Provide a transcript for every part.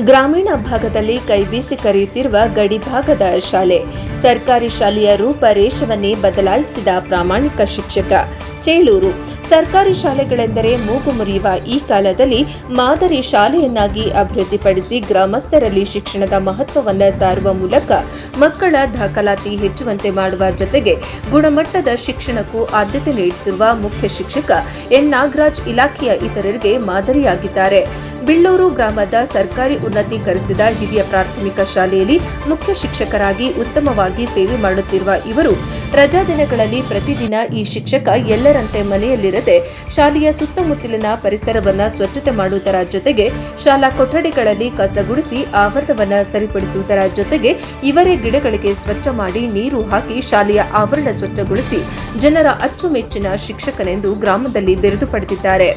ಗ್ರಾಮೀಣ ಭಾಗದಲ್ಲಿ ಕೈಬೀಸಿ ಕರೆಯುತ್ತಿರುವ ಗಡಿಭಾಗದ ಶಾಲೆ. ಸರ್ಕಾರಿ ಶಾಲೆಯ ರೂಪರೇಷವನ್ನೇ ಬದಲಾಯಿಸಿದ ಪ್ರಾಮಾಣಿಕ ಶಿಕ್ಷಕ. ಚೇಳೂರು. ಸರ್ಕಾರಿ ಶಾಲೆಗಳೆಂದರೆ ಮೂಗು ಮುರಿಯುವ ಈ ಕಾಲದಲ್ಲಿ ಮಾದರಿ ಶಾಲೆಯನ್ನಾಗಿ ಅಭಿವೃದ್ಧಿಪಡಿಸಿ ಗ್ರಾಮಸ್ಥರಲ್ಲಿ ಶಿಕ್ಷಣದ ಮಹತ್ವವನ್ನು ಸಾರುವ ಮೂಲಕ ಮಕ್ಕಳ ದಾಖಲಾತಿ ಹೆಚ್ಚುವಂತೆ ಮಾಡುವ ಜೊತೆಗೆ ಗುಣಮಟ್ಟದ ಶಿಕ್ಷಣಕ್ಕೂ ಆದ್ಯತೆ ನೀಡುತ್ತಿರುವ ಮುಖ್ಯ ಶಿಕ್ಷಕ ಎನ್ ನಾಗರಾಜ್ ಇಲಾಖೆಯ ಇತರರಿಗೆ ಮಾದರಿಯಾಗಿದ್ದಾರೆ. ಬಿಳ್ಳೂರು ಗ್ರಾಮದ ಸರ್ಕಾರಿ ಉನ್ನತೀಕರಿಸಿದ ಹಿರಿಯ ಪ್ರಾಥಮಿಕ ಶಾಲೆಯಲ್ಲಿ ಮುಖ್ಯ ಶಿಕ್ಷಕರಾಗಿ ಉತ್ತಮವಾಗಿ ಸೇವೆ ಮಾಡುತ್ತಿರುವ ಇವರು ರಜಾ ದಿನಗಳಲ್ಲಿ ಪ್ರತಿದಿನ ಈ ಶಿಕ್ಷಕ ಎಲ್ಲರಂತೆ ಮನೆಯಲ್ಲಿರದೆ ಶಾಲೆಯ ಸುತ್ತಮುತ್ತಲಿನ ಪರಿಸರವನ್ನು ಸ್ವಚ್ಛತೆ ಮಾಡುವುದರ ಜೊತೆಗೆ ಶಾಲಾ ಕೊಠಡಿಗಳಲ್ಲಿ ಕಸ ಗುಡಿಸಿ ಆವರಣವನ್ನು ಸರಿಪಡಿಸುವುದರ ಜೊತೆಗೆ ಇವರೇ ಗಿಡಗಳಿಗೆ ಸ್ವಚ್ಛ ಮಾಡಿ ನೀರು ಹಾಕಿ ಶಾಲೆಯ ಆವರಣ ಸ್ವಚ್ಛಗೊಳಿಸಿ ಜನರ ಅಚ್ಚುಮೆಚ್ಚಿನ ಶಿಕ್ಷಕನೆಂದು ಗ್ರಾಮದಲ್ಲಿ ಬಿರುದು ಪಡೆದಿದ್ದಾರೆ.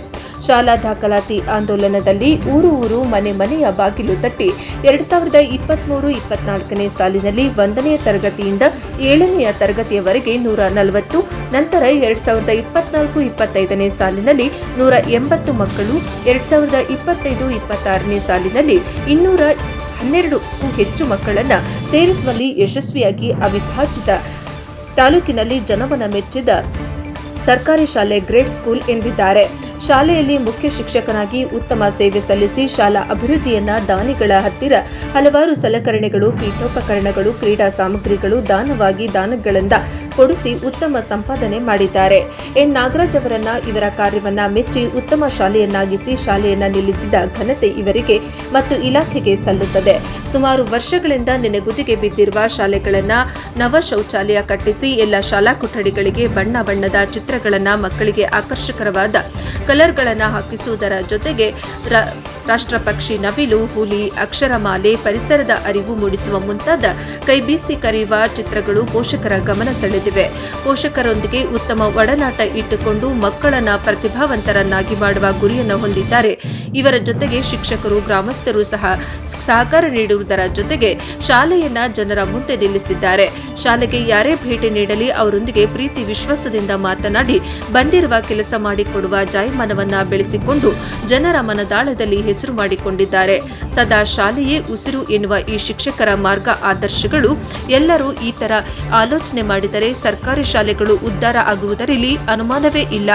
ಶಾಲಾ ದಾಖಲಾತಿ ಆಂದೋಲನದಲ್ಲಿ ಊರು ಮನೆ ಮನೆಯ ಬಾಗಿಲು ತಟ್ಟಿ 2023-24ನೇ ಸಾಲಿನಲ್ಲಿ 1ನೇ ತರಗತಿಯಿಂದ 7ನೇ ತರಗತಿಯವರೆಗೆ 140, ನಂತರ 2024-25ನೇ ಸಾಲಿನಲ್ಲಿ 180 ಮಕ್ಕಳು, 2025-26ನೇ ಸಾಲಿನಲ್ಲಿ 212ಕ್ಕೂ ಹೆಚ್ಚು ಮಕ್ಕಳನ್ನು ಸೇರಿಸುವಲ್ಲಿ ಯಶಸ್ವಿಯಾಗಿ ಅವಿಭಾಜಿತ ತಾಲೂಕಿನಲ್ಲಿ ಜನಮನ ಮೆಚ್ಚಿದ ಸರ್ಕಾರಿ ಶಾಲೆ ಗ್ರೇಡ್ ಸ್ಕೂಲ್ ಎಂದಿದ್ದಾರೆ. ಶಾಲೆಯಲ್ಲಿ ಮುಖ್ಯ ಶಿಕ್ಷಕನಾಗಿ ಉತ್ತಮ ಸೇವೆ ಸಲ್ಲಿಸಿ ಶಾಲಾ ಅಭಿವೃದ್ಧಿಯನ್ನ ದಾನಿಗಳ ಹತ್ತಿರ ಹಲವಾರು ಸಲಕರಣೆಗಳು, ಪೀಠೋಪಕರಣಗಳು, ಕ್ರೀಡಾ ಸಾಮಗ್ರಿಗಳು ದಾನಗಳಿಂದ ಕೊಡಿಸಿ ಉತ್ತಮ ಸಂಪಾದನೆ ಮಾಡಿದ್ದಾರೆ. ಎನ್ ನಾಗರಾಜ್ ಅವರನ್ನ ಇವರ ಕಾರ್ಯವನ್ನ ಮೆಚ್ಚಿ ಉತ್ತಮ ಶಾಲೆಯನ್ನಾಗಿಸಿ ಶಾಲೆಯನ್ನ ನಿಲ್ಲಿಸಿದ ಘನತೆ ಇವರಿಗೆ ಮತ್ತು ಇಲಾಖೆಗೆ ಸಲ್ಲುತ್ತದೆ. ಸುಮಾರು ವರ್ಷಗಳಿಂದ ನೆನೆಗುದಿಗೆ ಬಿದ್ದಿರುವ ಶಾಲೆಗಳನ್ನ ನವ ಶೌಚಾಲಯ ಕಟ್ಟಿಸಿ ಎಲ್ಲ ಶಾಲಾ ಕೊಠಡಿಗಳಿಗೆ ಬಣ್ಣ ಬಣ್ಣದ ಚಿತ್ರಗಳನ್ನ ಮಕ್ಕಳಿಗೆ ಆಕರ್ಷಕರವಾದ ಕಲರ್ಗಳನ್ನು ಹಾಕಿಸುವುದರ ಜೊತೆಗೆ ರಾಷ್ಟ್ರಪಕ್ಷಿ ನವಿಲು, ಹುಲಿ, ಅಕ್ಷರಮಾಲೆ, ಪರಿಸರದ ಅರಿವು ಮೂಡಿಸುವ ಮುಂತಾದ ಕೈಬೀಸಿ ಕರೆಯುವ ಚಿತ್ರಗಳು ಪೋಷಕರ ಗಮನ ಸೆಳೆದಿವೆ. ಪೋಷಕರೊಂದಿಗೆ ಉತ್ತಮ ಒಡನಾಟ ಇಟ್ಟುಕೊಂಡು ಮಕ್ಕಳನ್ನ ಪ್ರತಿಭಾವಂತರನ್ನಾಗಿ ಮಾಡುವ ಗುರಿಯನ್ನು ಹೊಂದಿದ್ದಾರೆ. ಇವರ ಜೊತೆಗೆ ಶಿಕ್ಷಕರು, ಗ್ರಾಮಸ್ಥರು ಸಹ ಸಹಕಾರ ನೀಡುವುದರ ಜೊತೆಗೆ ಶಾಲೆಯನ್ನ ಜನರ ಮುಂದೆ ನಿಲ್ಲಿಸಿದ್ದಾರೆ. ಶಾಲೆಗೆ ಯಾರೇ ಭೇಟಿ ನೀಡಲಿ ಅವರೊಂದಿಗೆ ಪ್ರೀತಿ ವಿಶ್ವಾಸದಿಂದ ಮಾತನಾಡಿ ಬಂದಿರುವ ಕೆಲಸ ಮಾಡಿಕೊಡುವ ಜಾಯಮಾನವನ್ನ ಬೆಳೆಸಿಕೊಂಡು ಜನರ ಮನದಾಳದಲ್ಲಿ ಹೆಸರು ಮಾಡಿಕೊಂಡಿದ್ದಾರೆ. ಸದಾ ಶಾಲೆಯೇ ಉಸಿರು ಎನ್ನುವ ಈ ಶಿಕ್ಷಕರ ಮಾರ್ಗ ಆದರ್ಶಗಳು ಎಲ್ಲರೂ ಈ ತರ ಆಲೋಚನೆ ಮಾಡಿದರೆ ಸರ್ಕಾರಿ ಶಾಲೆಗಳು ಉದ್ಧಾರ ಆಗುವುದರಲ್ಲಿ ಅನುಮಾನವೇ ಇಲ್ಲ.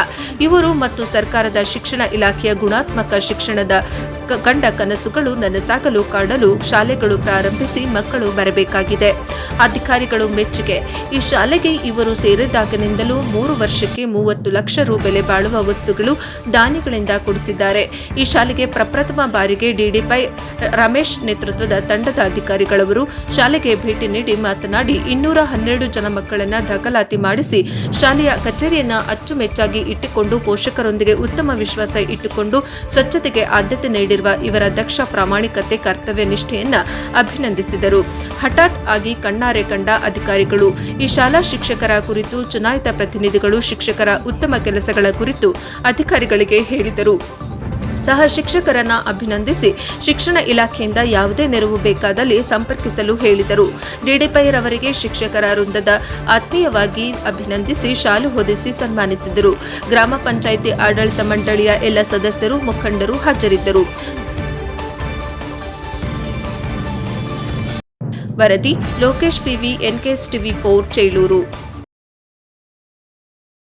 ಇವರು ಮತ್ತು ಸರ್ಕಾರದ ಶಿಕ್ಷಣ ಇಲಾಖೆಯ ಗುಣಾತ್ಮಕ ಶಿಕ್ಷಣದ ಕಂಡ ಕನಸುಗಳು ನನಸಾಗಲು ಕಾಣಲು ಶಾಲೆಗಳು ಪ್ರಾರಂಭಿಸಿ ಮಕ್ಕಳು ಬರಬೇಕಾಗಿದೆ. ಅಧಿಕಾರಿಗಳು ಮೆಚ್ಚುಗೆ. ಈ ಶಾಲೆಗೆ ಇವರು ಸೇರಿದಾಗಿನಿಂದಲೂ 3 ವರ್ಷಕ್ಕೆ 30 ಲಕ್ಷ ರು ಬೆಲೆ ಬಾಳುವ ವಸ್ತುಗಳು ದಾನಿಗಳಿಂದ ಕೊಡಿಸಿದ್ದಾರೆ. ಈ ಶಾಲೆಗೆ ಪ್ರಪ್ರಥಮ ಬಾರಿಗೆ ಡಿಡಿಪೈ ರಮೇಶ್ ನೇತೃತ್ವದ ತಂಡದ ಅಧಿಕಾರಿಗಳವರು ಶಾಲೆಗೆ ಭೇಟಿ ನೀಡಿ ಮಾತನಾಡಿ 212 ಜನ ಮಕ್ಕಳನ್ನ ದಾಖಲಾತಿ ಮಾಡಿಸಿ ಶಾಲೆಯ ಕಚೇರಿಯನ್ನ ಅಚ್ಚುಮೆಚ್ಚಾಗಿ ಇಟ್ಟುಕೊಂಡು ಪೋಷಕರೊಂದಿಗೆ ಉತ್ತಮ ವಿಶ್ವಾಸ ಇಟ್ಟುಕೊಂಡು ಸ್ವಚ್ಛತೆಗೆ ಆದ್ಯತೆ ನೀಡಿರುವ ಇವರ ದಕ್ಷ ಪ್ರಾಮಾಣಿಕತೆ, ಕರ್ತವ್ಯ ನಿಷ್ಠೆಯನ್ನ ಅಭಿನಂದಿಸಿದರು. ಹಠಾತ್ ಆಗಿ ಕಣ್ಣಾರೆ ಕಂಡ ಅಧಿಕಾರಿಗಳು ಈ ಶಾಲಾ ಶಿಕ್ಷಕರ ಕುರಿತು ಚುನಾಯಿತ ಪ್ರತಿನಿಧಿಗಳು ಶಿಕ್ಷಕರ ಉತ್ತಮ ಕೆಲಸಗಳ ಕುರಿತು ಅಧಿಕಾರಿಗಳಿಗೆ ಹೇಳಿದರು. ಸಹ ಶಿಕ್ಷಕರನ್ನ ಅಭಿನಂದಿಸಿ ಶಿಕ್ಷಣ ಇಲಾಖೆಯಿಂದ ಯಾವುದೇ ನೆರವು ಬೇಕಾದಲ್ಲಿ ಸಂಪರ್ಕಿಸಲು ಹೇಳಿದರು. ಡಿಡಿಪೈರವರಿಗೆ ಶಿಕ್ಷಕರ ವೃಂದದ ಆತ್ಮೀಯವಾಗಿ ಅಭಿನಂದಿಸಿ ಶಾಲು ಹೊದಿಸಿ ಸನ್ಮಾನಿಸಿದರು. ಗ್ರಾಮ ಪಂಚಾಯಿತಿ ಆಡಳಿತ ಮಂಡಳಿಯ ಎಲ್ಲ ಸದಸ್ಯರು, ಮುಖಂಡರು ಹಾಜರಿದ್ದರು. ವರದಿ Lokesh PV, NKS TV4, Chelur.